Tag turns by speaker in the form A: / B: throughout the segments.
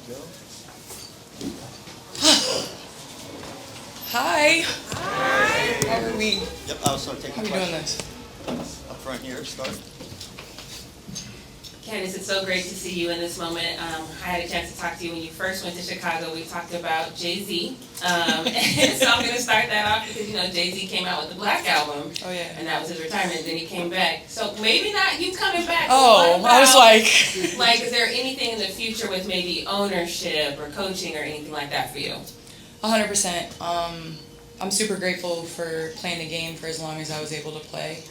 A: go.
B: Hi. How are we?
A: Yep, I'll start taking
B: How are we doing this?
A: Up front here, start.
C: Candace, it's so great to see you in this moment. I had a chance to talk to you when you first went to Chicago. We talked about Jay-Z. And so I'm going to start that off because, Jay-Z came out with the Black Album.
B: Oh, yeah.
C: And that was his retirement. Then he came back. So maybe not you coming back.
B: Oh, I was like...
C: Like, is there anything in the future with maybe ownership or coaching or anything like that for you?
B: 100%. I'm super grateful for playing the game for as long as I was able to play.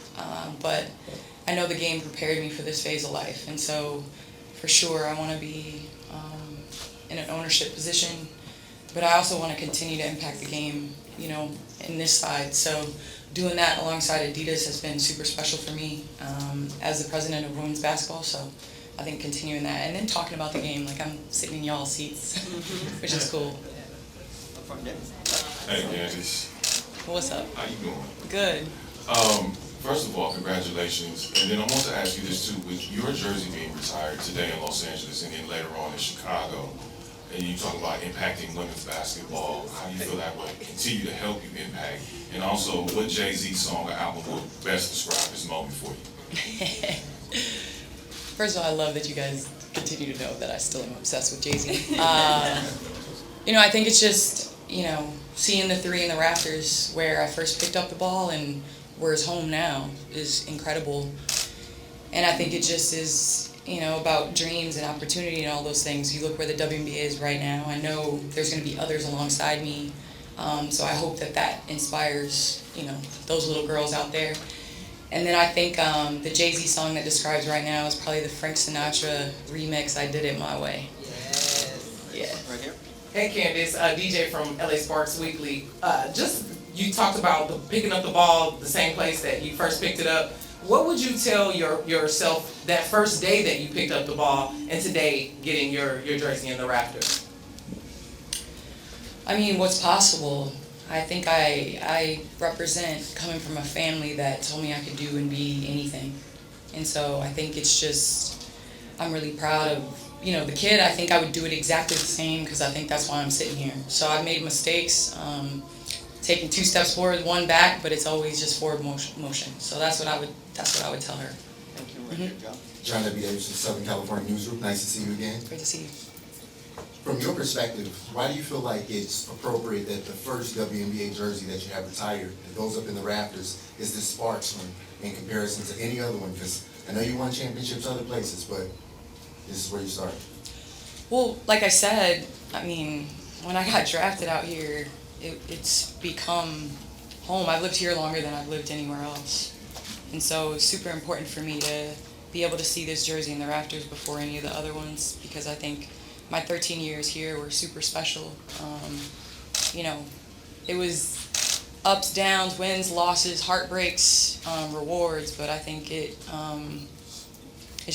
B: But I know the game prepared me for this phase of life. And so, for sure, I want to be in an ownership position. But I also want to continue to impact the game, in this side. So doing that alongside Adidas has been super special for me as the president of women's basketball. So I think continuing that and then talking about the game, like I'm sitting in y'all's seats, which is cool.
A: Up front, Nick.
D: Hey, Candace.
B: What's up?
D: How you doing?
B: Good.
D: First of all, congratulations. And then I want to ask you this too. With your jersey being retired today in Los Angeles and then later on in Chicago, and you talk about impacting women's basketball, how do you feel that would continue to help you impact? And also, what Jay-Z song or album would best describe this moment for you?
B: First of all, I love that you guys continue to know that I still am obsessed with Jay-Z. I think it's just, seeing the three in the rafters where I first picked up the ball and where it's home now is incredible. And I think it just is, about dreams and opportunity and all those things. You look where the WNBA is right now. I know there's going to be others alongside me. So I hope that inspires, those little girls out there. And then I think the Jay-Z song that describes right now is probably the Frank Sinatra remix, I Did It My Way.
A: Yes.
B: Yeah.
A: Right here.
E: Hey Candace, DJ from LA Sparks Weekly. You talked about picking up the ball the same place that you first picked it up. What would you tell yourself that first day that you picked up the ball and today getting your jersey in the rafters?
B: I mean, what's possible? I think I represent coming from a family that told me I could do and be anything. And so I think it's just, I'm really proud of, the kid. I think I would do it exactly the same because I think that's why I'm sitting here. So I've made mistakes, taking 2 steps forward, 1 back, but it's always just forward motion. So that's what I would tell her.
A: Thank you. Right here, John.
F: John W. Davis from Southern California Newsroom. Nice to see you again.
B: Great to see you.
F: From your perspective, why do you feel like it's appropriate that the first WNBA jersey that you have retired that goes up in the rafters is this Sparks one in comparison to any other one? Because I know you won championships other places, but this is where you started.
B: Well, like I said, when I got drafted out here, it's become home. I've lived here longer than I've lived anywhere else. And so it's super important for me to be able to see this jersey in the rafters before any of the other ones because I think my 13 years here were super special. It was ups, downs, wins, losses, heartbreaks, rewards, but I think it's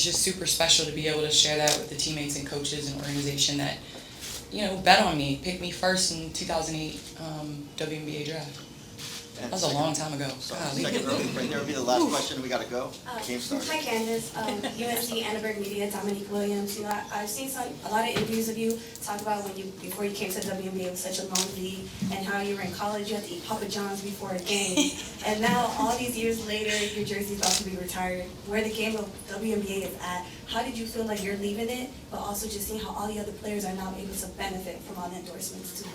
B: just super special to be able to share that with the teammates and coaches and organization that, bet on me, picked me first in 2008 WNBA draft. That was a long time ago. Golly.
A: Second row, right there will be the last question. We got to go. Game started.
G: Hi Candace, UNC Annenberg Media, Dominique Williams. I've seen a lot of interviews of you talk about before you came to WNBA, it was such a long league, and how you were in college, you had to eat Papa John's before a game, and now all these years later, your jersey's about to be retired. Where the game of WNBA is at, how did you feel like you're leaving it, but also just seeing how all the other players are now able to benefit from all the endorsements too?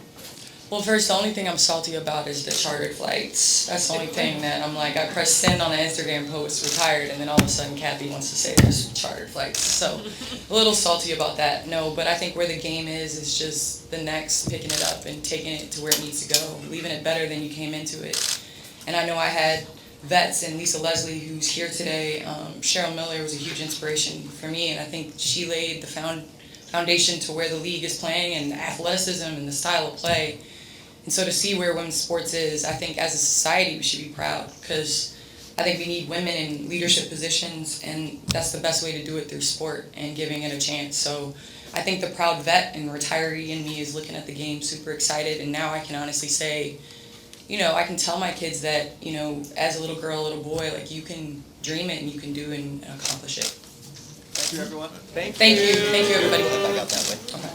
B: Well, first, the only thing I'm salty about is the chartered flights. That's the only thing that I'm like, I press send on the Instagram post, retired, and then all of a sudden Kathy wants to say there's chartered flights. So a little salty about that, no. But I think where the game is just the next, picking it up and taking it to where it needs to go, leaving it better than you came into it. And I know I had vets and Lisa Leslie, who's here today. Cheryl Miller was a huge inspiration for me, and I think she laid the foundation to where the league is playing and the athleticism and the style of play. And so to see where women's sports is, I think as a society we should be proud because I think we need women in leadership positions and that's the best way to do it through sport and giving it a chance. So I think the proud vet and retiree in me is looking at the game super excited, and now I can honestly say, I can tell my kids that, as a little girl, a little boy, like you can dream it and you can do it and accomplish it.
A: Thank you, everyone.
B: Thank you. Thank you, everybody.
A: Back out that way.
B: Okay.